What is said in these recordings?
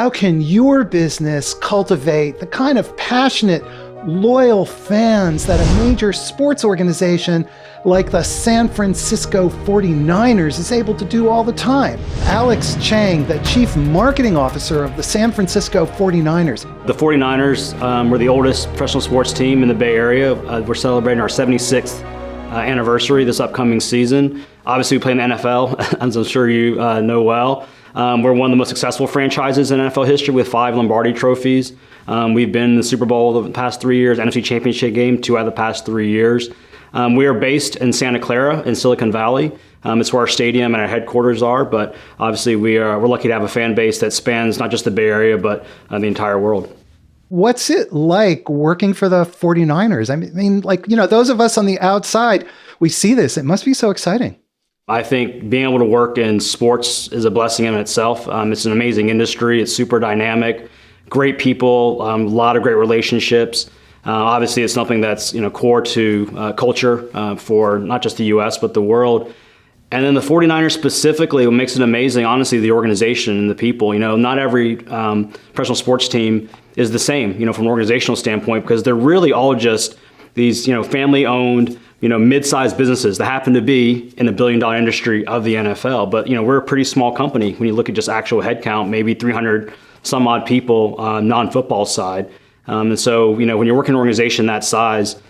how can your business cultivate the kind of passionate, loyal fans that a major sports organization like the San Francisco 49ers is able to do all the time? Alex Chang, the Chief Marketing Officer of the San Francisco 49ers. The 49ers, we're the oldest professional sports team in the Bay Area. We're celebrating our 76th anniversary this upcoming season. Obviously, we play in the NFL, as I'm sure you know well. We're one of the most successful franchises in NFL history with 5 Lombardi trophies. We've been in the Super Bowl the past 3 years, NFC Championship game 2 out of the past 3 years. We are based in Santa Clara in Silicon Valley. It's where our stadium and our headquarters are, but obviously we're lucky to have a fan base that spans not just the Bay Area, but the entire world. What's it like working for the 49ers? I mean, those of us on the outside, we see this. It must be so exciting. I think being able to work in sports is a blessing in itself. It's an amazing industry. It's super dynamic, great people, a lot of great relationships. Obviously, it's something that's core to culture for not just the U.S., but the world. And then the 49ers specifically, what makes it amazing, honestly, the organization and the people. Not every professional sports team is the same, from an organizational standpoint, because they're really all just these, family-owned, mid-sized businesses that happen to be in a billion-dollar industry of the NFL. But, we're a pretty small company when you look at just actual headcount, maybe 300 some odd people non-football side. And so, when you're working in an organization that size,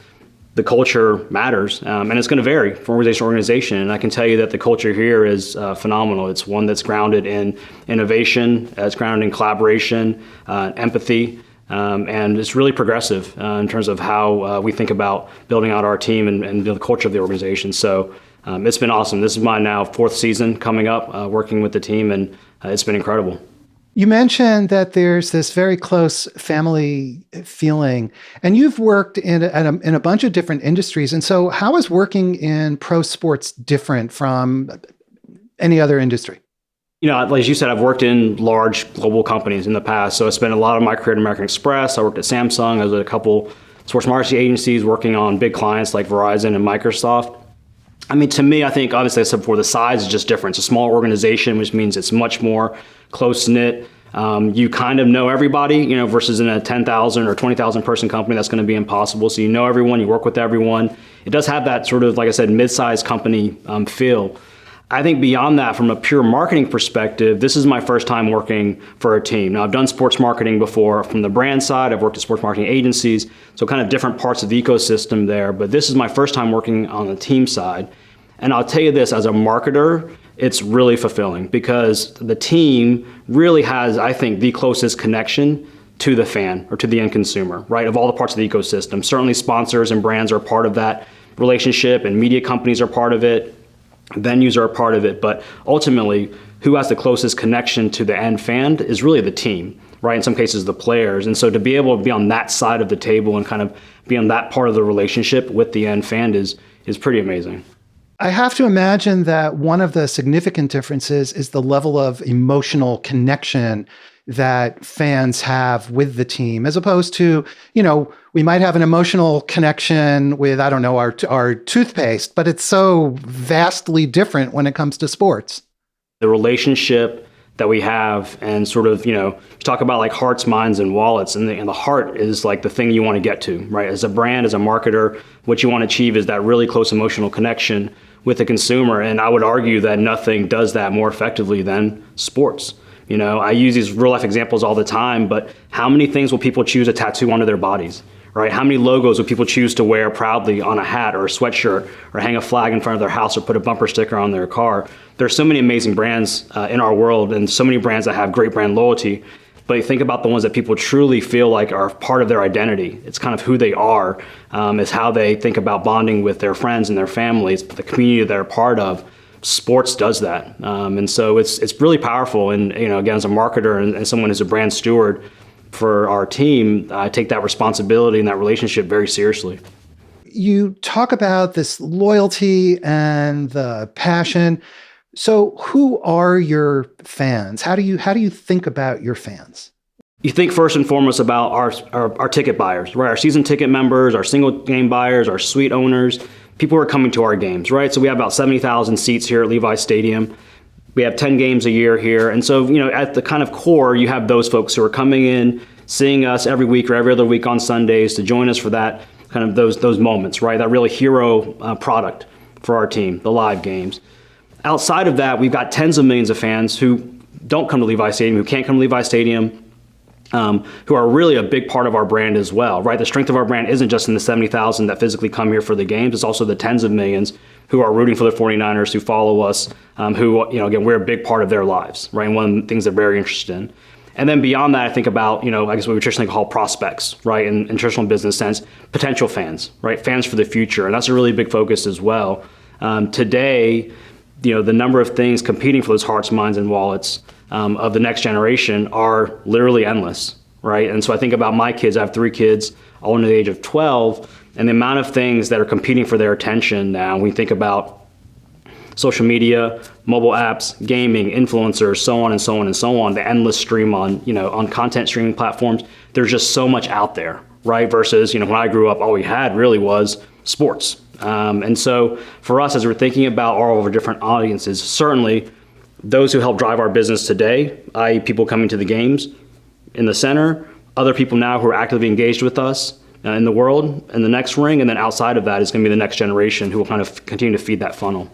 the culture matters, and it's going to vary from organization to organization. And I can tell you that the culture here is phenomenal. It's one that's grounded in innovation, it's grounded in collaboration, empathy, and it's really progressive in terms of how we think about building out our team and the culture of the organization. So it's been awesome. This is my now 4th season coming up, working with the team, and it's been incredible. You mentioned that there's this very close family feeling, and you've worked in a bunch of different industries. And so how is working in pro sports different from any other industry? As you said, I've worked in large global companies in the past. So I spent a lot of my career at American Express. I worked at Samsung. I was at a couple sports marketing agencies working on big clients like Verizon and Microsoft. To me, I think, obviously, I said before, the size is just different. It's a small organization, which means it's much more close-knit. You kind of know everybody, versus in a 10,000 or 20,000 person company, that's going to be impossible. So you know everyone, you work with everyone. It does have that sort of, like I said, mid-sized company feel. I think beyond that, from a pure marketing perspective, this is my first time working for a team. Now, I've done sports marketing before from the brand side. I've worked at sports marketing agencies, so kind of different parts of the ecosystem there. But this is my first time working on the team side. And I'll tell you this, as a marketer, it's really fulfilling because the team really has, I think, the closest connection to the fan or to the end consumer, right? Of all the parts of the ecosystem. Certainly sponsors and brands are part of that relationship, and media companies are part of it. Venues are a part of it, but ultimately, who has the closest connection to the end fan is really the team, right? In some cases, the players. And so to be able to be on that side of the table and kind of be on that part of the relationship with the end fan is pretty amazing. I have to imagine that one of the significant differences is the level of emotional connection that fans have with the team, as opposed to, we might have an emotional connection with, our toothpaste, but it's so vastly different when it comes to sports. The relationship that we have and sort of, you talk about like hearts, minds, and wallets, and the heart is like the thing you want to get to, right? As a brand, as a marketer, what you want to achieve is that really close emotional connection with the consumer. And I would argue that nothing does that more effectively than sports. I use these real life examples all the time, but how many things will people choose to tattoo onto their bodies, right? How many logos will people choose to wear proudly on a hat or a sweatshirt or hang a flag in front of their house or put a bumper sticker on their car? There's so many amazing brands in our world and so many brands that have great brand loyalty. But you think about the ones that people truly feel like are part of their identity. It's kind of who they are. It's how they think about bonding with their friends and their families, the community they're a part of. Sports does that. And so it's really powerful. And, again, as a marketer and someone who's a brand steward for our team, I take that responsibility and that relationship very seriously. You talk about this loyalty and the passion. So who are your fans? How do you think about your fans? You think first and foremost about our ticket buyers, right? Our season ticket members, our single game buyers, our suite owners, people who are coming to our games, right? So we have about 70,000 seats here at Levi's Stadium. We have 10 games a year here. And so, at the kind of core, you have those folks who are coming in, seeing us every week or every other week on Sundays to join us for that kind of those moments, right? That really hero product for our team, the live games. Outside of that, we've got tens of millions of fans who don't come to Levi Stadium, who can't come to Levi Stadium, who are really a big part of our brand as well, right? The strength of our brand isn't just in the 70,000 that physically come here for the games, it's also the tens of millions who are rooting for the 49ers, who follow us, who, again, we're a big part of their lives, right? And one of the things they're very interested in. And then beyond that, I think about, I guess what we traditionally call prospects, right? In traditional business sense, potential fans, right? Fans for the future. And that's a really big focus as well. Today, the number of things competing for those hearts, minds, and wallets of the next generation are literally endless, right? And so I think about my kids. I have 3 kids, all under the age of 12, and the amount of things that are competing for their attention now. We think about social media, mobile apps, gaming, influencers, so on and so on and so on, the endless stream on content streaming platforms. There's just so much out there, right? Versus, when I grew up, all we had really was sports. And so for us, as we're thinking about all of our different audiences, certainly those who help drive our business today, i.e. people coming to the games in the center, other people now who are actively engaged with us in the world, in the next ring, and then outside of that is going to be the next generation who will kind of continue to feed that funnel.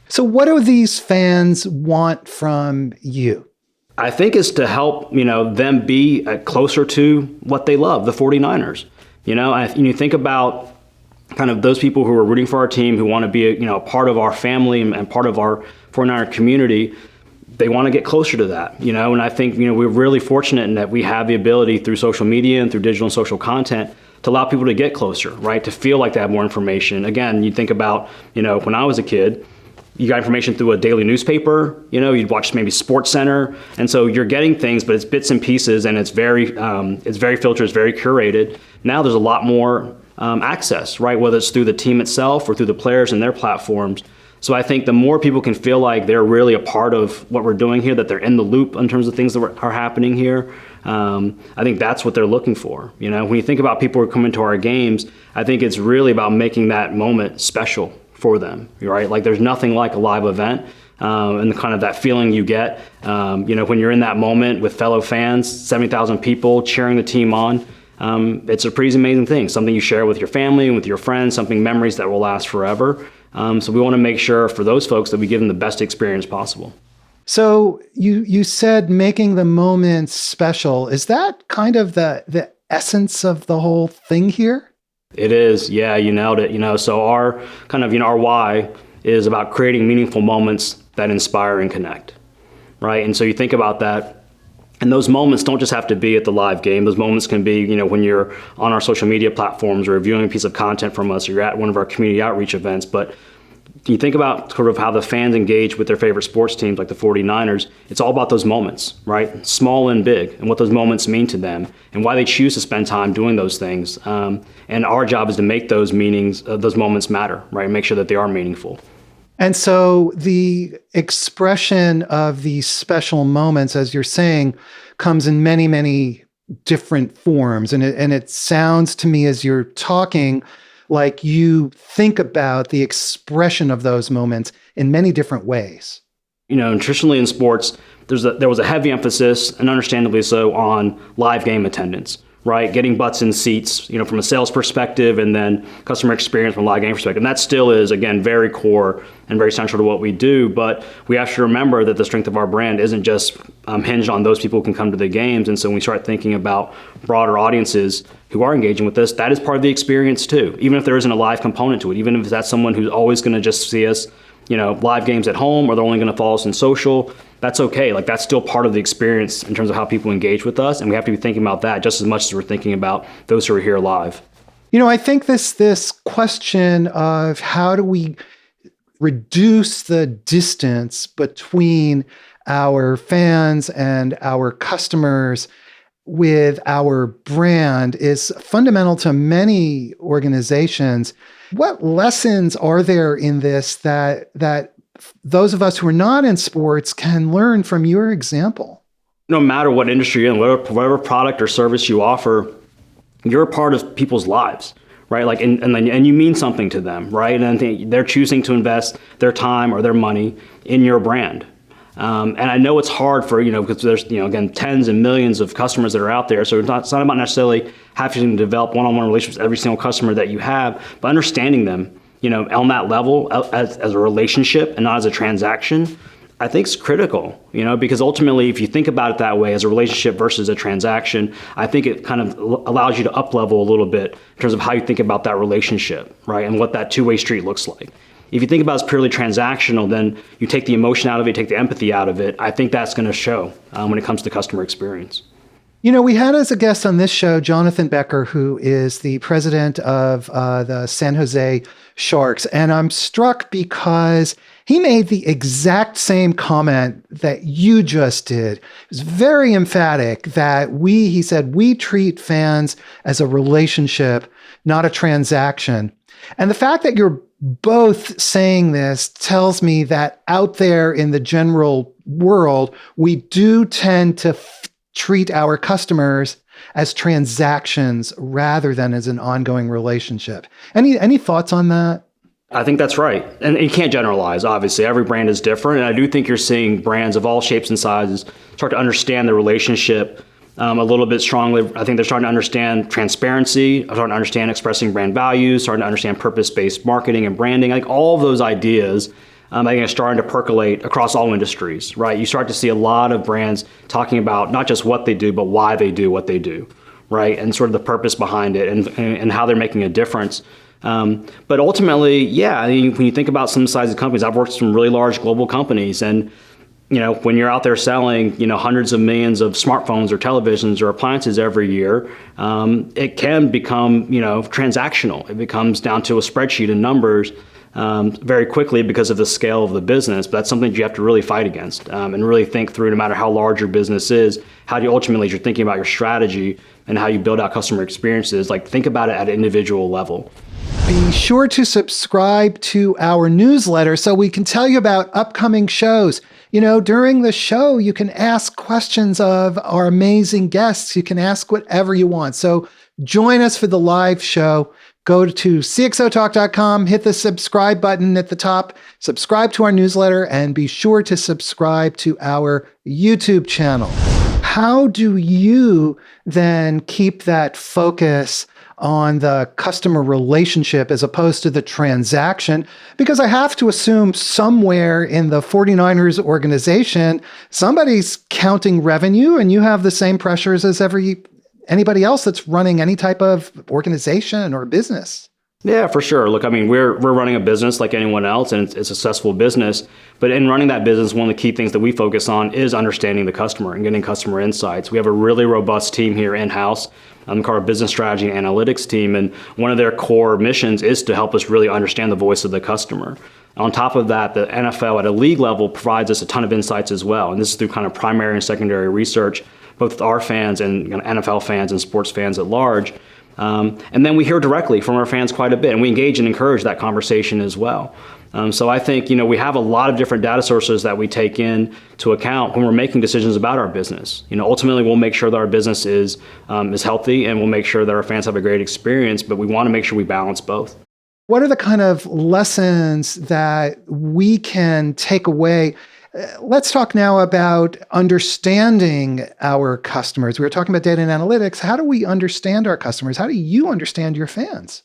So what do these fans want from you? I think it's to help, them be closer to what they love, the 49ers. You think about kind of those people who are rooting for our team, who want to be a part of our family and part of our 49er community. They want to get closer to that, and I think, we're really fortunate in that we have the ability through social media and through digital and social content to allow people to get closer, right? To feel like they have more information. Again, you think about, when I was a kid, you got information through a daily newspaper, you'd watch maybe Sports Center. And so you're getting things, but it's bits and pieces, and it's very filtered, it's very curated. Now there's a lot more access, right? Whether it's through the team itself or through the players and their platforms. So I think the more people can feel like they're really a part of what we're doing here, that they're in the loop in terms of things that are happening here, I think that's what they're looking for. When you think about people who come into our games, I think it's really about making that moment special for them, right? Like there's nothing like a live event and the kind of that feeling you get, when you're in that moment with fellow fans, 70,000 people cheering the team on. It's a pretty amazing thing, something you share with your family and with your friends, something memories that will last forever. So we want to make sure for those folks that we give them the best experience possible. So you said making the moments special. Is that kind of the essence of the whole thing here? It is. Yeah, you nailed it. So our kind of, our why is about creating meaningful moments that inspire and connect, right? And so you think about that. And those moments don't just have to be at the live game. Those moments can be, when you're on our social media platforms or reviewing a piece of content from us, or you're at one of our community outreach events. But you think about sort of how the fans engage with their favorite sports teams like the 49ers, it's all about those moments, right? Small and big, and what those moments mean to them and why they choose to spend time doing those things. And our job is to make those those moments matter, right? Make sure that they are meaningful. And so the expression of these special moments, as you're saying, comes in many, many different forms. And it sounds to me as you're talking like you think about the expression of those moments in many different ways. Traditionally in sports, there was a heavy emphasis, and understandably so, on live game attendance, right? Getting butts in seats, from a sales perspective, and then customer experience from a live game perspective. And that still is, again, very core and very central to what we do. But we have to remember that the strength of our brand isn't just hinged on those people who can come to the games. And so when we start thinking about broader audiences who are engaging with us, that is part of the experience too. Even if there isn't a live component to it, even if that's someone who's always going to just see us, live games at home, or they're only going to follow us in social, that's okay. Like that's still part of the experience in terms of how people engage with us. And we have to be thinking about that just as much as we're thinking about those who are here live. I think this question of how do we reduce the distance between our fans and our customers with our brand is fundamental to many organizations. What lessons are there in this that those of us who are not in sports can learn from your example? No matter what industry you're in, whatever product or service you offer, you're a part of people's lives, right? Like, and you mean something to them, right? And they're choosing to invest their time or their money in your brand. And I know it's hard for, because there's, again, tens and millions of customers that are out there. So it's not about necessarily having to develop one-on-one relationships with every single customer that you have, but understanding them, on that level as a relationship and not as a transaction, I think is critical, because ultimately, if you think about it that way as a relationship versus a transaction, I think it kind of allows you to up level a little bit in terms of how you think about that relationship, right? And what that two-way street looks like. If you think about it as purely transactional, then you take the emotion out of it, take the empathy out of it. I think that's going to show when it comes to customer experience. We had as a guest on this show, Jonathan Becker, who is the president of the San Jose Sharks. And I'm struck because he made the exact same comment that you just did. It was very emphatic that he said, we treat fans as a relationship, not a transaction. And the fact that you're both saying this tells me that out there in the general world, we do tend to treat our customers as transactions rather than as an ongoing relationship. Any thoughts on that? I think that's right. And you can't generalize, obviously. Every brand is different. And I do think you're seeing brands of all shapes and sizes start to understand the relationship a little bit strongly. I think they're starting to understand transparency, starting to understand expressing brand values, starting to understand purpose-based marketing and branding. Like all of those ideas, I think are starting to percolate across all industries, right? You start to see a lot of brands talking about not just what they do, but why they do what they do, right? And sort of the purpose behind it and how they're making a difference. But ultimately, yeah, when you think about some size of companies, I've worked with some really large global companies, and when you're out there selling, hundreds of millions of smartphones or televisions or appliances every year, it can become, transactional. It becomes down to a spreadsheet and numbers very quickly because of the scale of the business. But that's something that you have to really fight against and really think through, no matter how large your business is, how do you ultimately, as you're thinking about your strategy and how you build out customer experiences, like think about it at an individual level. Be sure to subscribe to our newsletter so we can tell you about upcoming shows. During the show, you can ask questions of our amazing guests. You can ask whatever you want. So join us for the live show. Go to cxotalk.com, hit the subscribe button at the top, subscribe to our newsletter, and be sure to subscribe to our YouTube channel. How do you then keep that focus on the customer relationship as opposed to the transaction? Because I have to assume somewhere in the 49ers organization, somebody's counting revenue and you have the same pressures as anybody else that's running any type of organization or business. Yeah, for sure. Look, we're running a business like anyone else, and it's a successful business. But in running that business, one of the key things that we focus on is understanding the customer and getting customer insights. We have a really robust team here in-house called our business strategy and analytics team. And one of their core missions is to help us really understand the voice of the customer. On top of that, the NFL at a league level provides us a ton of insights as well. And this is through kind of primary and secondary research, both with our fans and NFL fans and sports fans at large. And then we hear directly from our fans quite a bit, and we engage and encourage that conversation as well. So I think, we have a lot of different data sources that we take into account when we're making decisions about our business. Ultimately, we'll make sure that our business is healthy, and we'll make sure that our fans have a great experience, but we want to make sure we balance both. What are the kind of lessons that we can take away? Let's talk now about understanding our customers. We were talking about data and analytics. How do we understand our customers? How do you understand your fans?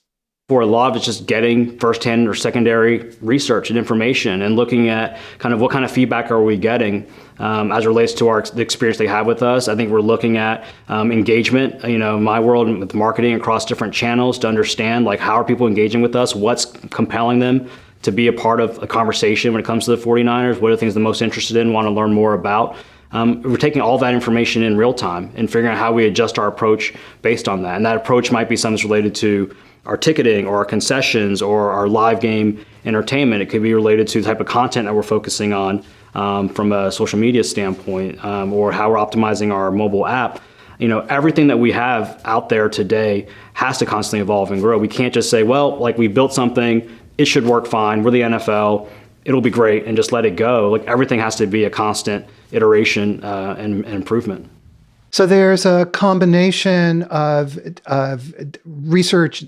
For a lot of it's just getting firsthand or secondary research and information and looking at kind of what kind of feedback are we getting as it relates to the experience they have with us. I think we're looking at engagement, in my world with marketing across different channels to understand like how are people engaging with us, what's compelling them to be a part of a conversation when it comes to the 49ers, what are the things they're most interested in, want to learn more about. We're taking all that information in real time and figuring out how we adjust our approach based on that. And that approach might be something that's related to our ticketing or our concessions or our live game entertainment. It could be related to the type of content that we're focusing on from a social media standpoint or how we're optimizing our mobile app. Everything that we have out there today has to constantly evolve and grow. We can't just say, well, like we built something, it should work fine. We're the NFL. It'll be great, and just let it go. Like everything has to be a constant iteration and improvement. So there's a combination of research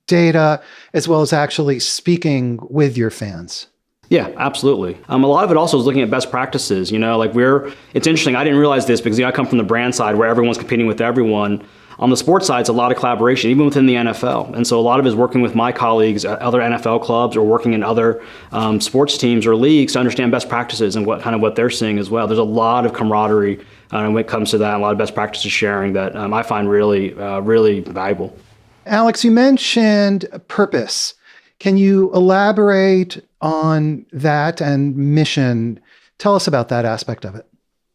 data as well as actually speaking with your fans. Yeah, absolutely. A lot of it also is looking at best practices. It's interesting. I didn't realize this because I come from the brand side where everyone's competing with everyone. On the sports side, it's a lot of collaboration, even within the NFL. And so a lot of it is working with my colleagues at other NFL clubs or working in other sports teams or leagues to understand best practices and what they're seeing as well. There's a lot of camaraderie when it comes to that, and a lot of best practices sharing that I find really, really valuable. Alex, you mentioned purpose. Can you elaborate on that and mission? Tell us about that aspect of it.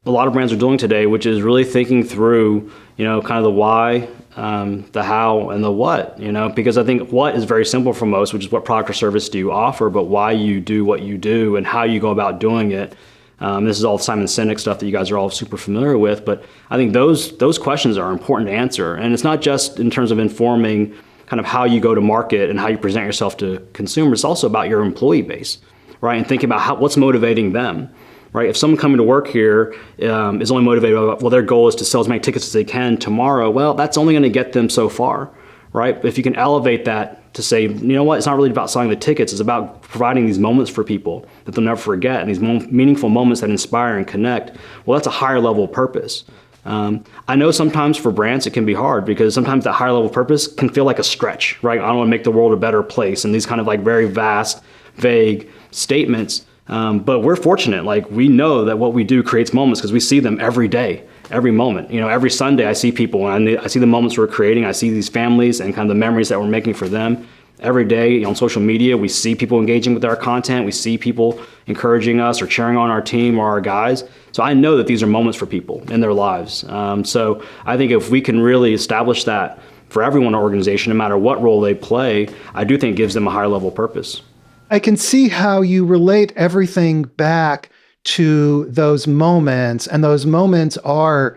A lot of brands are doing today, which is really thinking through, kind of the why, the how, and the what, because I think what is very simple for most, which is what product or service do you offer, but why you do what you do and how you go about doing it. This is all Simon Sinek stuff that you guys are all super familiar with, but I think those questions are important to answer. And it's not just in terms of informing kind of how you go to market and how you present yourself to consumers. It's also about your employee base, right? And thinking about what's motivating them, right? If someone coming to work here is only motivated by, their goal is to sell as many tickets as they can tomorrow, well, that's only going to get them so far, right? But if you can elevate that to say, it's not really about selling the tickets, it's about providing these moments for people that they'll never forget, and these meaningful moments that inspire and connect, well, that's a higher level of purpose. I know sometimes for brands it can be hard because sometimes that higher level purpose can feel like a stretch, right? I want to make the world a better place, and these kind of like very vast, vague statements. But we're fortunate, we know that what we do creates moments because we see them every day, every moment. Every Sunday I see people and I see the moments we're creating. I see these families and kind of the memories that we're making for them. Every day on social media, we see people engaging with our content. We see people encouraging us or cheering on our team or our guys. So I know that these are moments for people in their lives. So I think if we can really establish that for everyone in our organization, no matter what role they play, I do think it gives them a higher level of purpose. I can see how you relate everything back to those moments, and those moments are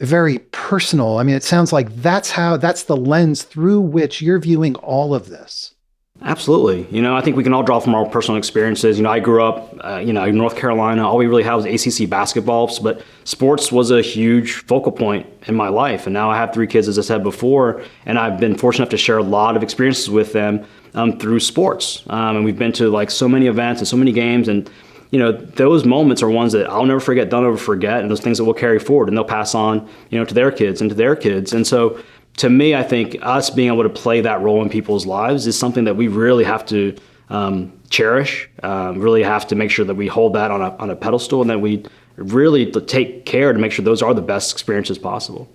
very personal. I mean, it sounds like that's the lens through which you're viewing all of this. Absolutely. I think we can all draw from our personal experiences. I grew up, in North Carolina. All we really had was ACC basketball, but sports was a huge focal point in my life. And now I have 3 kids, as I said before, and I've been fortunate enough to share a lot of experiences with them through sports. And we've been to so many events and so many games, and those moments are ones that I'll never forget, they'll never forget, and those things that we'll carry forward and they'll pass on, to their kids and to their kids. And so to me, I think us being able to play that role in people's lives is something that we really have to cherish, really have to make sure that we hold that on a pedestal, and that we really take care to make sure those are the best experiences possible.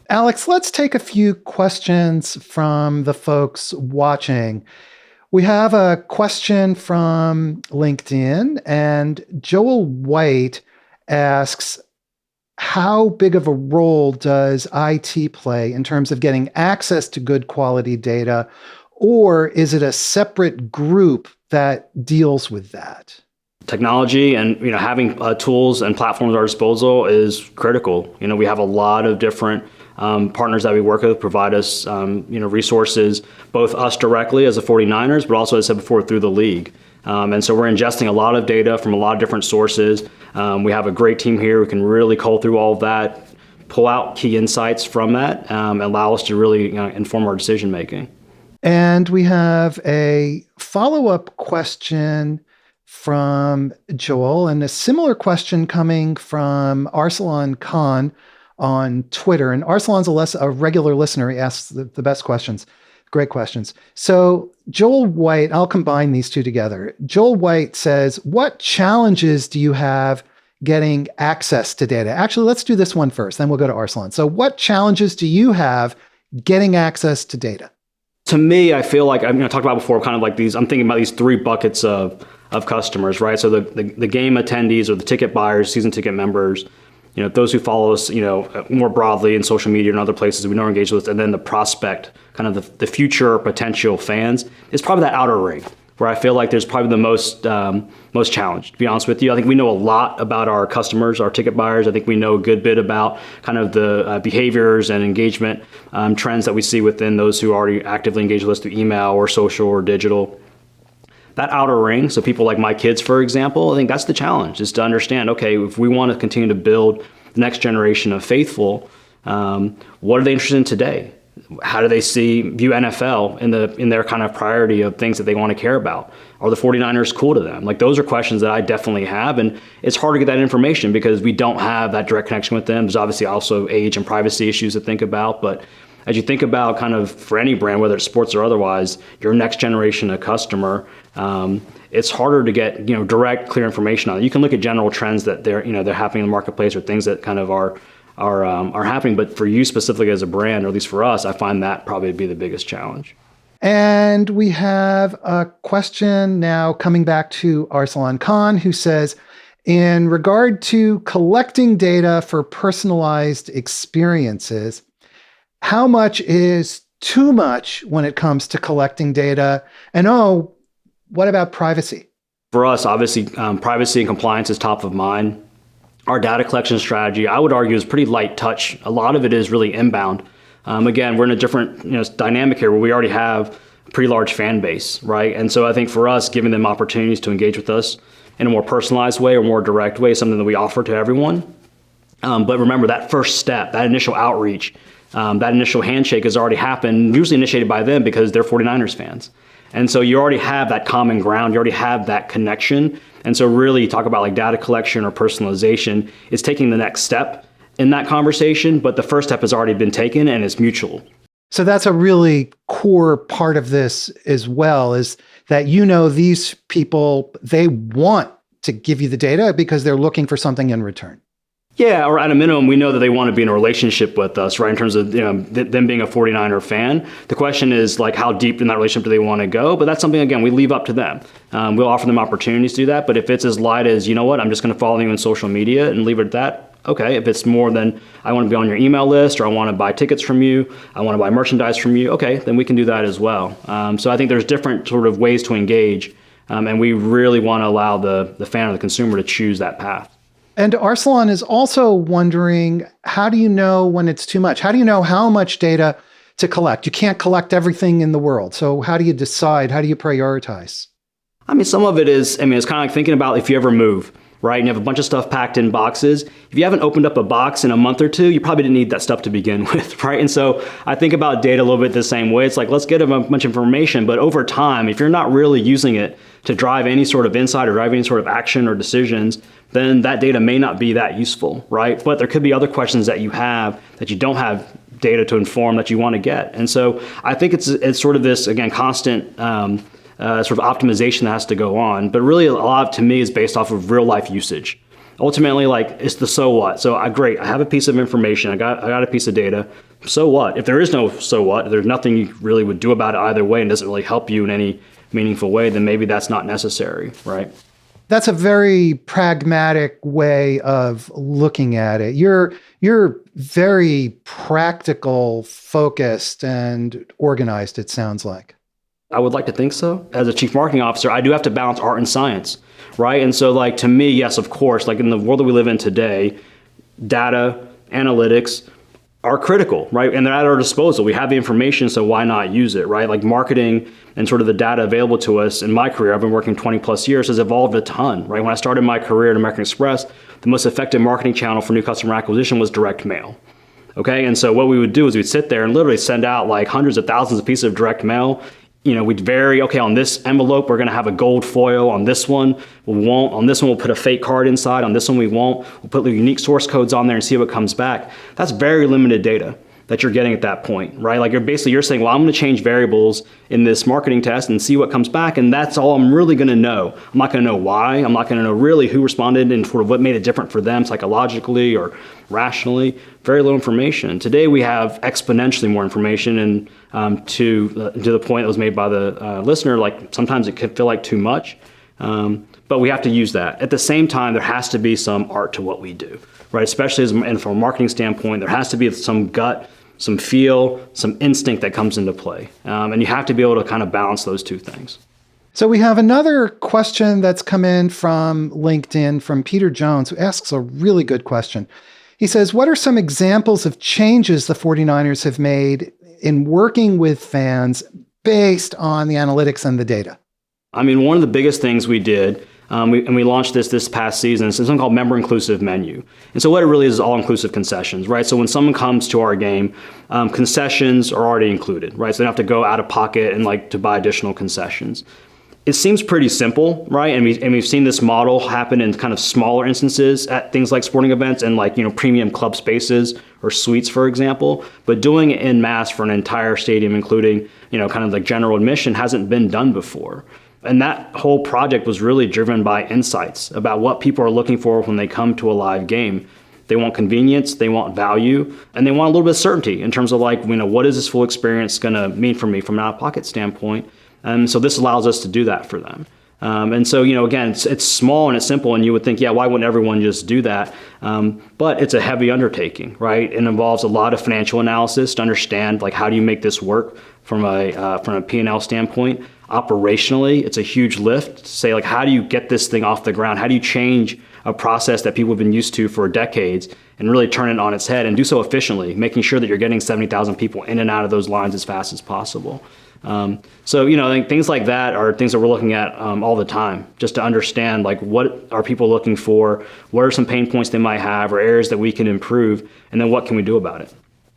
Alex, let's take a few questions from the folks watching. We have a question from LinkedIn, and Joel White asks, how big of a role does IT play in terms of getting access to good quality data, or is it a separate group that deals with that? Technology and having tools and platforms at our disposal is critical. We have a lot of different partners that we work with provide us resources, both us directly as the 49ers, but also, as I said before, through the league. And so we're ingesting a lot of data from a lot of different sources. We have a great team here who can really cull through all of that, pull out key insights from that, and allow us to really inform our decision making. And we have a follow-up question from Joel, and a similar question coming from Arsalan Khan on Twitter. And Arsalan's a regular listener. He asks the best questions. Great questions. So Joel White, I'll combine these two together. Joel White says, what challenges do you have getting access to data? Actually, let's do this one first, then we'll go to Arsalan. So what challenges do you have getting access to data? To me, I feel like I talked about before, kind of like these, I'm thinking about these 3 buckets of customers, right? So the game attendees or the ticket buyers, season ticket members, those who follow us, more broadly in social media and other places we know are engaged with, and then the prospect, kind of the future potential fans, is probably that outer ring where I feel like there's probably the most challenge, to be honest with you. I think we know a lot about our customers, our ticket buyers. I think we know a good bit about kind of the behaviors and engagement trends that we see within those who already actively engage with us through email or social or digital. That outer ring, so people like my kids, for example, I think that's the challenge, is to understand, okay, if we want to continue to build the next generation of faithful, what are they interested in today? How do they view NFL in their kind of priority of things that they want to care about? Are the 49ers cool to them? Like, those are questions that I definitely have, and it's hard to get that information because we don't have that direct connection with them. There's obviously also age and privacy issues to think about, but as you think about kind of for any brand, whether it's sports or otherwise, your next generation of customer, it's harder to get direct, clear information on it. You can look at general trends that they're happening in the marketplace or things that kind of are happening. But for you specifically as a brand, or at least for us, I find that probably to be the biggest challenge. And we have a question now coming back to Arsalan Khan, who says, in regard to collecting data for personalized experiences, how much is too much when it comes to collecting data? And what about privacy? For us, obviously, privacy and compliance is top of mind. Our data collection strategy, I would argue, is pretty light touch. A lot of it is really inbound. Again, we're in a different dynamic here where we already have a pretty large fan base, right? And so I think for us, giving them opportunities to engage with us in a more personalized way or more direct way is something that we offer to everyone. But remember, that first step, that initial outreach, that initial handshake has already happened, usually initiated by them because they're 49ers fans. And so you already have that common ground, you already have that connection. And so really you talk about like data collection or personalization, it's taking the next step in that conversation, but the first step has already been taken and it's mutual. So that's a really core part of this as well, is that these people, they want to give you the data because they're looking for something in return. Yeah, or at a minimum, we know that they want to be in a relationship with us, right? In terms of them being a 49er fan. The question is like, how deep in that relationship do they want to go? But that's something, again, we leave up to them. We'll offer them opportunities to do that. But if it's as light as, I'm just going to follow you on social media and leave it at that, okay. If it's more than I want to be on your email list, or I want to buy tickets from you, I want to buy merchandise from you, okay, then we can do that as well. So I think there's different sort of ways to engage. And we really want to allow the fan or the consumer to choose that path. And Arsalan is also wondering, how do you know when it's too much? How do you know how much data to collect? You can't collect everything in the world. So how do you decide? How do you prioritize? I mean, some of it is, it's kind of like thinking about if you ever move, right? And you have a bunch of stuff packed in boxes. If you haven't opened up a box in a month or two, you probably didn't need that stuff to begin with, right? And so I think about data a little bit the same way. It's like, let's get a bunch of information, but over time, if you're not really using it to drive any sort of insight or drive any sort of action or decisions, then that data may not be that useful, right? But there could be other questions that you have that you don't have data to inform that you want to get. And so I think it's sort of this, again, constant sort of optimization that has to go on. But really a lot to me is based off of real life usage. Ultimately, like, it's the so what. So I have a piece of information, I got a piece of data. So what? If there is no so what, if there's nothing you really would do about it either way and doesn't really help you in any meaningful way, then maybe that's not necessary, right? That's a very pragmatic way of looking at it. You're very practical, focused, and organized, it sounds like. I would like to think so. As a chief marketing officer, I do have to balance art and science, right? And so, like, to me, yes, of course, like in the world that we live in today, data, analytics are critical, right? And they're at our disposal. We have the information, so why not use it, right? Like, marketing and sort of the data available to us in my career, I've been working 20 plus years, has evolved a ton, right? When I started my career at American Express, the most effective marketing channel for new customer acquisition was direct mail. Okay, and so what we would do is we'd sit there and literally send out like hundreds of thousands of pieces of direct mail. We'd vary, okay, on this envelope, we're gonna have a gold foil. On this one, we won't. On this one, we'll put a fake card inside. On this one, we won't. We'll put the unique source codes on there and see what comes back. That's very limited data that you're getting at that point, right? Like, you're saying, well, I'm gonna change variables in this marketing test and see what comes back, and that's all I'm really gonna know. I'm not gonna know why. I'm not gonna know really who responded and sort of what made it different for them psychologically or rationally. Very little information. Today we have exponentially more information, and to the point that was made by the listener, like sometimes it could feel like too much, but we have to use that. At the same time, there has to be some art to what we do, right? Especially and from a marketing standpoint, there has to be some gut, some feel, some instinct that comes into play, and you have to be able to kind of balance those two things. So we have another question that's come in from LinkedIn from Peter Jones, who asks a really good question. He says, what are some examples of changes the 49ers have made in working with fans based on the analytics and the data? I mean, one of the biggest things we did We launched this past season. It's something called Member Inclusive Menu. And so what it really is all-inclusive concessions, right? So when someone comes to our game, concessions are already included, right? So they don't have to go out of pocket and like to buy additional concessions. It seems pretty simple, right? And we've seen this model happen in kind of smaller instances at things like sporting events and like, premium club spaces or suites, for example. But doing it en masse for an entire stadium, including, kind of like general admission, hasn't been done before. And that whole project was really driven by insights about what people are looking for when they come to a live game. They want convenience, they want value, and they want a little bit of certainty in terms of like, what is this full experience going to mean for me from an out-of-pocket standpoint? And so this allows us to do that for them. And so, again, it's small and it's simple, and you would think, why wouldn't everyone just do that? But it's a heavy undertaking, right? It involves a lot of financial analysis to understand, like, how do you make this work from a P&L standpoint? Operationally, it's a huge lift to say, like, how do you get this thing off the ground? How do you change a process that people have been used to for decades and really turn it on its head and do so efficiently, making sure that you're getting 70,000 people in and out of those lines as fast as possible? So, I think things like that are things that we're looking at all the time, just to understand, like, what are people looking for? What are some pain points they might have or areas that we can improve? And then what can we do about it?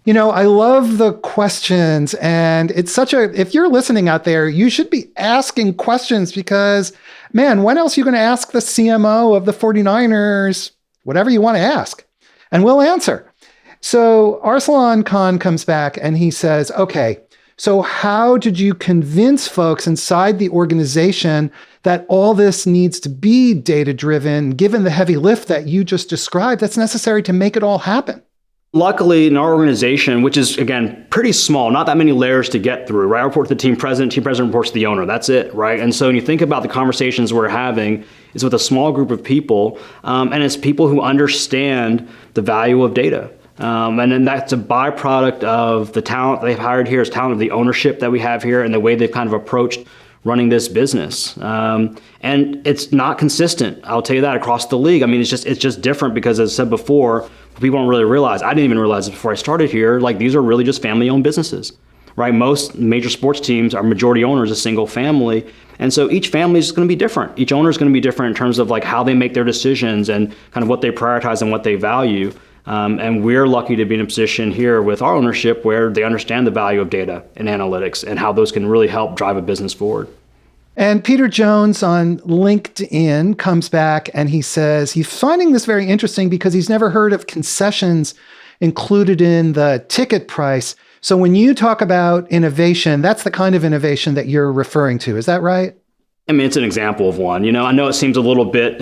I love the questions, and it's if you're listening out there, you should be asking questions because, man, when else are you going to ask the CMO of the 49ers whatever you want to ask? And we'll answer. So Arsalan Khan comes back and he says, okay, so how did you convince folks inside the organization that all this needs to be data-driven, given the heavy lift that you just described that's necessary to make it all happen? Luckily, in our organization, which is, again, pretty small, not that many layers to get through, right? I report to the team president reports to the owner. That's it, right? And so when you think about the conversations we're having, it's with a small group of people, and it's people who understand the value of data. And then that's a byproduct of the talent they've hired here, is talent of the ownership that we have here and the way they've kind of approached running this business. And it's not consistent, I'll tell you that, across the league. I mean, it's just different because, as I said before, people don't really realize, I didn't even realize it before I started here, like, these are really just family-owned businesses, right? Most major sports teams are majority owners, a single family. And so each family is going to be different. Each owner is going to be different in terms of like how they make their decisions and kind of what they prioritize and what they value. And we're lucky to be in a position here with our ownership where they understand the value of data and analytics and how those can really help drive a business forward. And Peter Jones on LinkedIn comes back and he says he's finding this very interesting because he's never heard of concessions included in the ticket price. So when you talk about innovation, that's the kind of innovation that you're referring to. Is that right? I mean, it's an example of one. I know it seems a little bit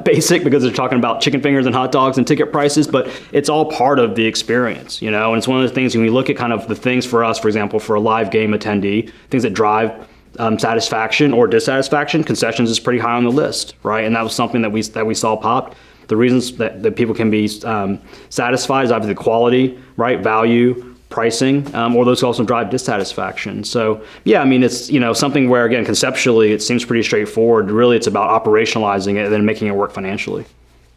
basic because they're talking about chicken fingers and hot dogs and ticket prices, but it's all part of the experience, and it's one of the things when we look at kind of the things for us, for example, for a live game attendee, things that drive satisfaction or dissatisfaction, concessions is pretty high on the list, right? And that was something that we saw popped. The reasons that people can be satisfied is obviously the quality, right? Value, pricing, or those also drive dissatisfaction. So yeah, I mean, it's something where, again, conceptually it seems pretty straightforward. Really, it's about operationalizing it and then making it work financially.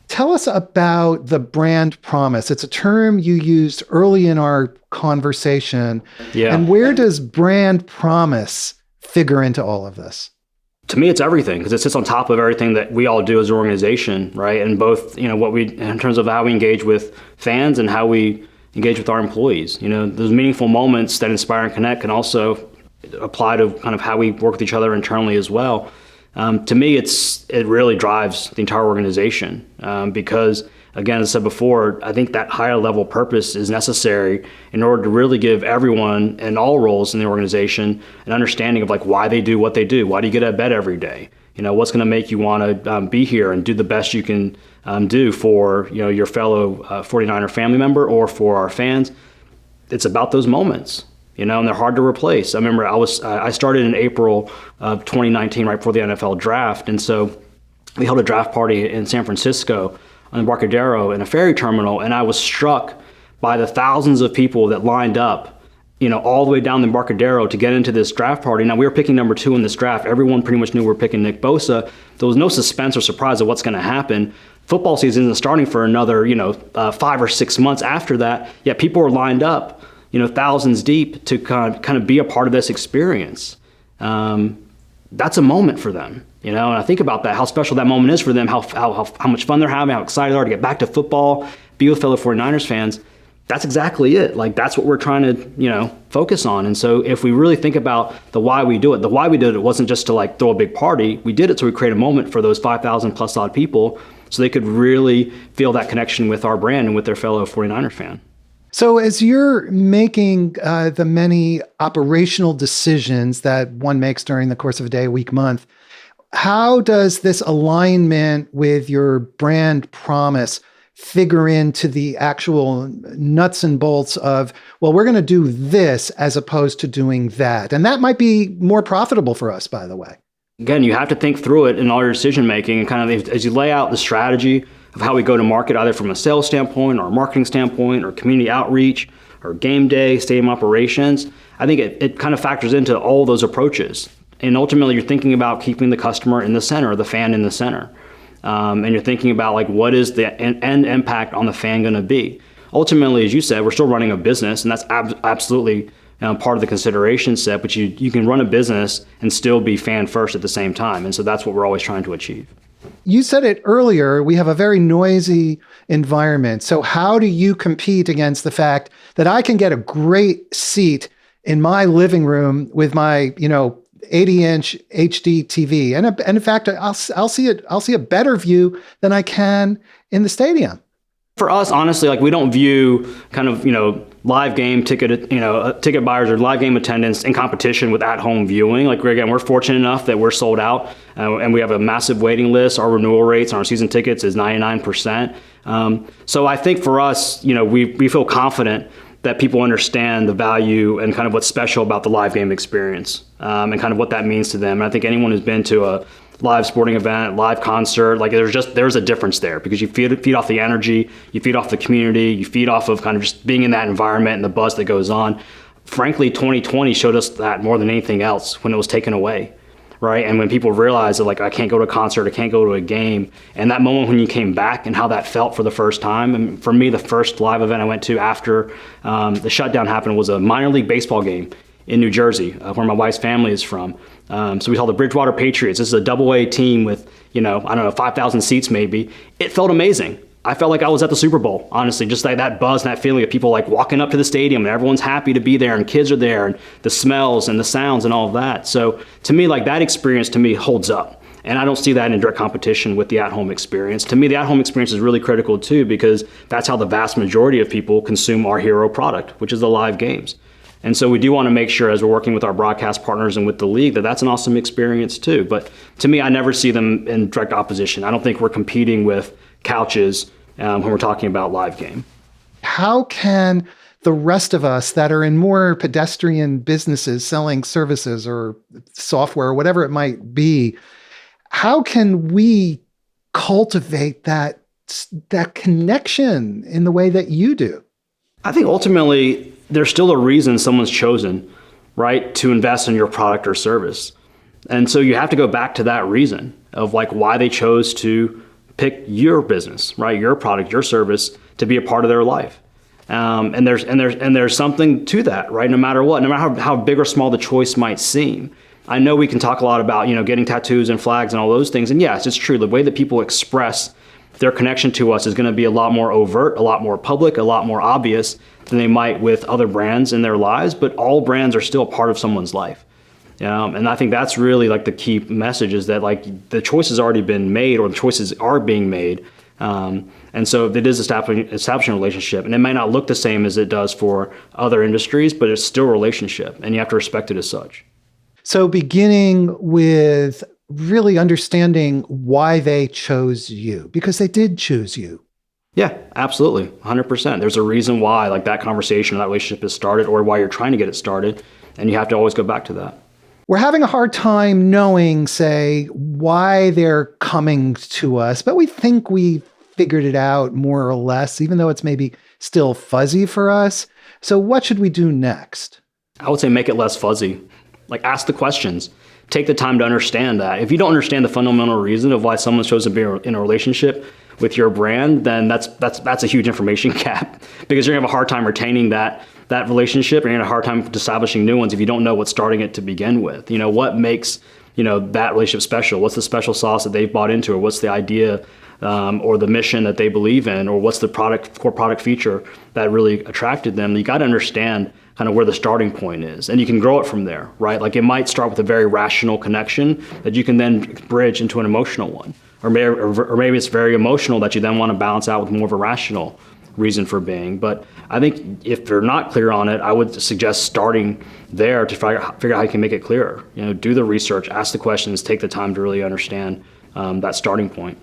Tell us about the brand promise. It's a term you used early in our conversation. Yeah. And where does brand promise figure into all of this? To me, it's everything because it sits on top of everything that we all do as an organization, right? And both, what we, in terms of how we engage with fans and how we engage with our employees. Those meaningful moments that inspire and connect can also apply to kind of how we work with each other internally as well. To me, it really drives the entire organization because, again, as I said before, I think that higher level purpose is necessary in order to really give everyone in all roles in the organization an understanding of like why they do what they do. Why do you get out of bed every day? What's going to make you want to be here and do the best you can do for your fellow 49er family member or for our fans. It's about those moments, and they're hard to replace. I remember I started in April of 2019, right before the NFL draft, and so we held a draft party in San Francisco on the Embarcadero in a ferry terminal, and I was struck by the thousands of people that lined up all the way down the Embarcadero to get into this draft party. Now, we were picking number 2 in this draft. Everyone pretty much knew we were picking Nick Bosa. There was no suspense or surprise of what's going to happen. Football season isn't starting for another, 5 or 6 months after that. Yet people were lined up, thousands deep to kind of be a part of this experience. that's a moment for them, and I think about that, how special that moment is for them, how much fun they're having, how excited they are to get back to football, be with fellow 49ers fans. That's exactly it. Like, that's what we're trying to, focus on. And so if we really think about the why we do it, the why we did it wasn't just to like throw a big party. We did it so we create a moment for those 5,000 plus odd people so they could really feel that connection with our brand and with their fellow 49er fan. So as you're making the many operational decisions that one makes during the course of a day, week, month, how does this alignment with your brand promise figure into the actual nuts and bolts of, well, we're going to do this as opposed to doing that? And that might be more profitable for us, by the way. Again, you have to think through it in all your decision making, and kind of as you lay out the strategy of how we go to market, either from a sales standpoint or a marketing standpoint or community outreach or game day, stadium operations. I think it kind of factors into all those approaches. And ultimately, you're thinking about keeping the customer in the center, the fan in the center. And you're thinking about like, what is the end impact on the fan going to be? Ultimately, as you said, we're still running a business, and that's absolutely part of the consideration set, but you can run a business and still be fan first at the same time. And so that's what we're always trying to achieve. You said it earlier, we have a very noisy environment. So how do you compete against the fact that I can get a great seat in my living room with my, 80-inch HD TV? And in fact, I'll see a better view than I can in the stadium. For us, honestly, like, we don't view kind of, live game ticket buyers or live game attendance in competition with at-home viewing. Like, again, we're fortunate enough that we're sold out and we have a massive waiting list. Our renewal rates on our season tickets is 99%. So I think for us, we feel confident that people understand the value and kind of what's special about the live game experience and kind of what that means to them. And I think anyone who's been to a live sporting event, live concert, like, there's a difference there, because you feed off the energy, you feed off the community, you feed off of kind of just being in that environment and the buzz that goes on. Frankly, 2020 showed us that more than anything else when it was taken away, right? And when people realized that, like, I can't go to a concert, I can't go to a game, and that moment when you came back and how that felt for the first time. And for me, the first live event I went to after the shutdown happened was a minor league baseball game in New Jersey, where my wife's family is from. So we saw the Bridgewater Patriots. This is a double-A team with, 5,000 seats maybe. It felt amazing. I felt like I was at the Super Bowl, honestly, just like that buzz and that feeling of people like walking up to the stadium and everyone's happy to be there and kids are there and the smells and the sounds and all of that. So to me, like, that experience to me holds up. And I don't see that in direct competition with the at-home experience. To me, the at-home experience is really critical too, because that's how the vast majority of people consume our hero product, which is the live games. And so we do want to make sure, as we're working with our broadcast partners and with the league, that that's an awesome experience too. But to me, I never see them in direct opposition. I don't think we're competing with couches when we're talking about live game. How can the rest of us that are in more pedestrian businesses selling services or software or whatever it might be, how can we cultivate that connection in the way that you do? I think ultimately there's still a reason someone's chosen, right, to invest in your product or service. And so you have to go back to that reason of like why they chose to pick your business, right, your product, your service to be a part of their life. And there's something to that, right? No matter what, no matter how big or small the choice might seem. I know we can talk a lot about, getting tattoos and flags and all those things. And yes, it's true. The way that people express their connection to us is going to be a lot more overt, a lot more public, a lot more obvious than they might with other brands in their lives. But all brands are still a part of someone's life. And I think that's really like the key message, is that like the choice has already been made, or the choices are being made. And so it is establishing a relationship, and it may not look the same as it does for other industries, but it's still a relationship, and you have to respect it as such. So beginning with really understanding why they chose you, because they did choose you. Yeah, absolutely. 100%. There's a reason why like that conversation or that relationship is started, or why you're trying to get it started. And you have to always go back to that. We're having a hard time knowing, say, why they're coming to us, but we think we figured it out more or less, even though it's maybe still fuzzy for us. So what should we do next? I would say make it less fuzzy. Like, ask the questions. Take the time to understand that. If you don't understand the fundamental reason of why someone's chosen to be in a relationship with your brand, then that's a huge information gap, because you're gonna have a hard time retaining that relationship, and you're gonna have a hard time establishing new ones if you don't know what's starting it to begin with. What makes that relationship special? What's the special sauce that they've bought into, or what's the idea or the mission that they believe in, or what's the core product feature that really attracted them? You got to understand kind of where the starting point is, and you can grow it from there, right? Like it might start with a very rational connection that you can then bridge into an emotional one, or maybe it's very emotional that you then want to balance out with more of a rational reason for being. But I think if they're not clear on it, I would suggest starting there to figure out how you can make it clearer. Do the research, ask the questions, take the time to really understand that starting point.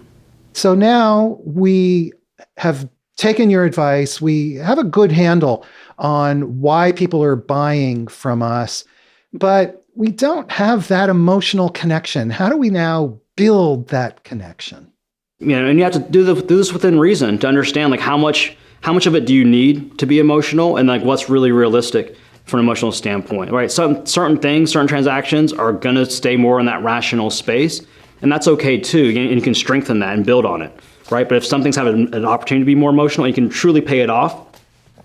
So now we have taken your advice. We have a good handle on why people are buying from us, but we don't have that emotional connection. How do we now build that connection? And you have to do this within reason to understand like how much of it do you need to be emotional, and like what's really realistic from an emotional standpoint, right? Certain things, certain transactions are going to stay more in that rational space, and that's okay too. And you can strengthen that and build on it, right? But if something's having an opportunity to be more emotional, you can truly pay it off,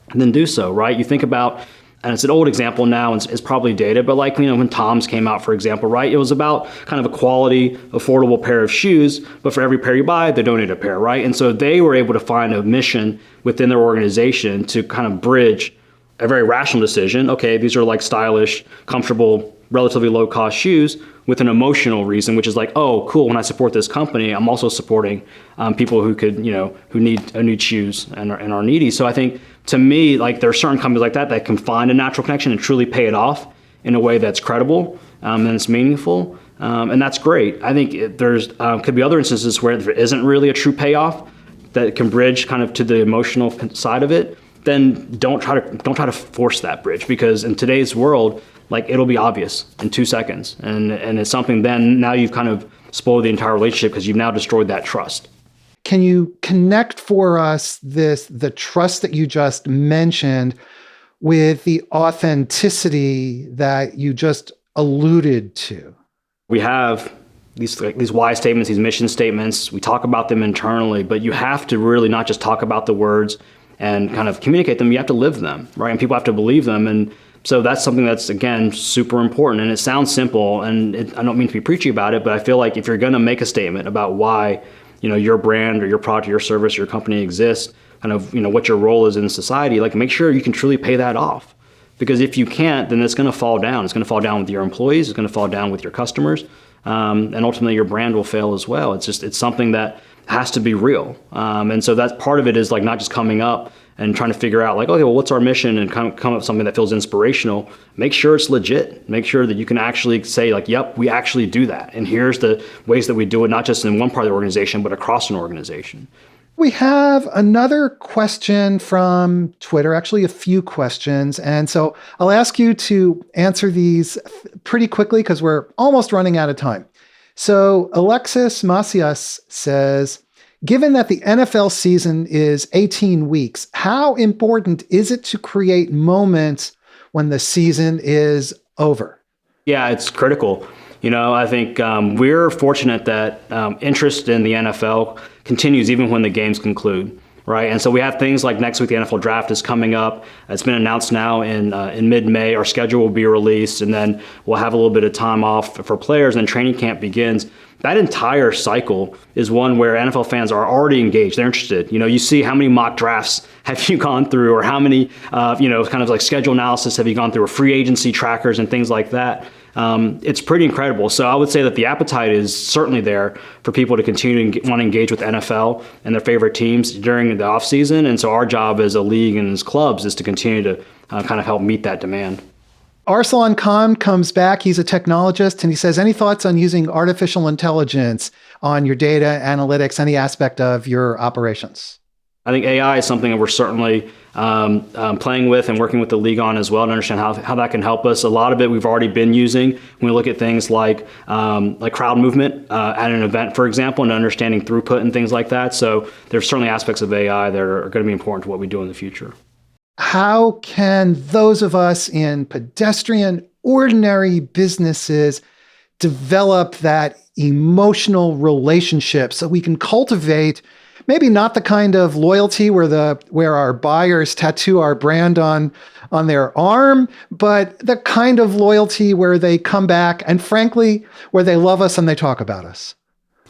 and then do so, right? You think about, and it's an old example now, and it's probably dated, but like, when Tom's came out, for example, right? It was about kind of a quality, affordable pair of shoes, but for every pair you buy, they donate a pair, right? And so they were able to find a mission within their organization to kind of bridge a very rational decision. Okay, these are like stylish, comfortable, relatively low cost shoes, with an emotional reason, which is like, oh, cool, when I support this company, I'm also supporting people who could, who need shoes and are needy. So I think, to me, like there are certain companies like that can find a natural connection and truly pay it off in a way that's credible and it's meaningful, and that's great. I think there's could be other instances where there isn't really a true payoff that can bridge kind of to the emotional side of it. Then don't try to force that bridge, because in today's world, like it'll be obvious in 2 seconds, and it's something. Then now you've kind of spoiled the entire relationship because you've now destroyed that trust. Can you connect for us the trust that you just mentioned with the authenticity that you just alluded to? We have these why statements, these mission statements. We talk about them internally, but you have to really not just talk about the words and kind of communicate them. You have to live them, right? And people have to believe them. And so that's something that's, again, super important. And it sounds simple, and I don't mean to be preachy about it, but I feel like if you're going to make a statement about why your brand or your product or your service or your company exists, kind of what your role is in society, like make sure you can truly pay that off. Because if you can't, then it's going to fall down. It's going to fall down with your employees. It's going to fall down with your customers, and ultimately your brand will fail as well. It's something that has to be real, and so that's part of it, is like not just coming up and trying to figure out like, okay, well, what's our mission, and come up with something that feels inspirational. Make sure it's legit. Make sure that you can actually say like, yep, we actually do that, and here's the ways that we do it, not just in one part of the organization, but across an organization. We have another question from Twitter, actually a few questions. And so I'll ask you to answer these pretty quickly because we're almost running out of time. So Alexis Macias says, given that the NFL season is 18 weeks, how important is it to create moments when the season is over? Yeah, it's critical. I think we're fortunate that interest in the NFL continues even when the games conclude, right? And so we have things like next week, the NFL draft is coming up. It's been announced now in mid-May. Our schedule will be released, and then we'll have a little bit of time off for players, and then training camp begins. That entire cycle is one where NFL fans are already engaged. They're interested. You see how many mock drafts have you gone through, or how many, kind of like schedule analysis have you gone through, or free agency trackers and things like that. It's pretty incredible. So I would say that the appetite is certainly there for people to continue to want to engage with NFL and their favorite teams during the off season. And so our job as a league and as clubs is to continue to kind of help meet that demand. Arsalan Khan comes back. He's a technologist, and he says, any thoughts on using artificial intelligence on your data analytics, any aspect of your operations? I think AI is something that we're certainly playing with and working with the league on as well to understand how that can help us. A lot of it we've already been using when we look at things like crowd movement at an event, for example, and understanding throughput and things like that. So there's certainly aspects of AI that are going to be important to what we do in the future. How can those of us in pedestrian, ordinary businesses develop that emotional relationship so we can cultivate maybe not the kind of loyalty where our buyers tattoo our brand on their arm, but the kind of loyalty where they come back and frankly, where they love us and they talk about us.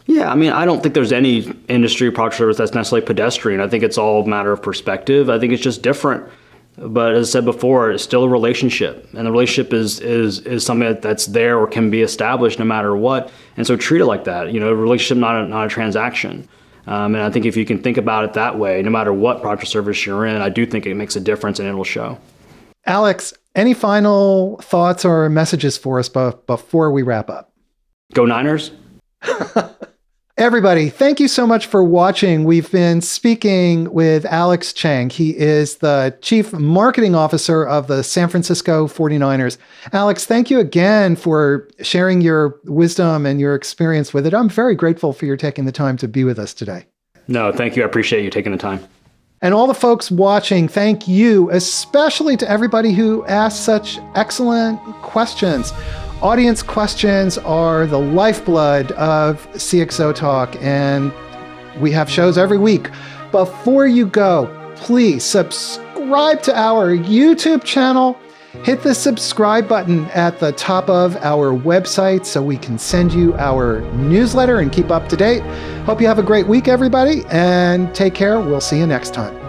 Yeah, I mean, I don't think there's any industry product service that's necessarily pedestrian. I think it's all a matter of perspective. I think it's just different. But as I said before, it's still a relationship, and the relationship is something that's there or can be established no matter what. And so treat it like that. You know, a relationship, not a transaction. And I think if you can think about it that way, no matter what product or service you're in, I do think it makes a difference and it'll show. Alex, any final thoughts or messages for us before we wrap up? Go Niners. Everybody, thank you so much for watching. We've been speaking with Alex Cheng. He is the Chief Marketing Officer of the San Francisco 49ers. Alex, thank you again for sharing your wisdom and your experience with it. I'm very grateful for your taking the time to be with us today. No, thank you. I appreciate you taking the time. And all the folks watching, thank you, especially to everybody who asked such excellent questions. Audience questions are the lifeblood of CXO Talk, and we have shows every week. Before you go, please subscribe to our YouTube channel. Hit the subscribe button at the top of our website so we can send you our newsletter and keep up to date. Hope you have a great week, everybody, and take care. We'll see you next time.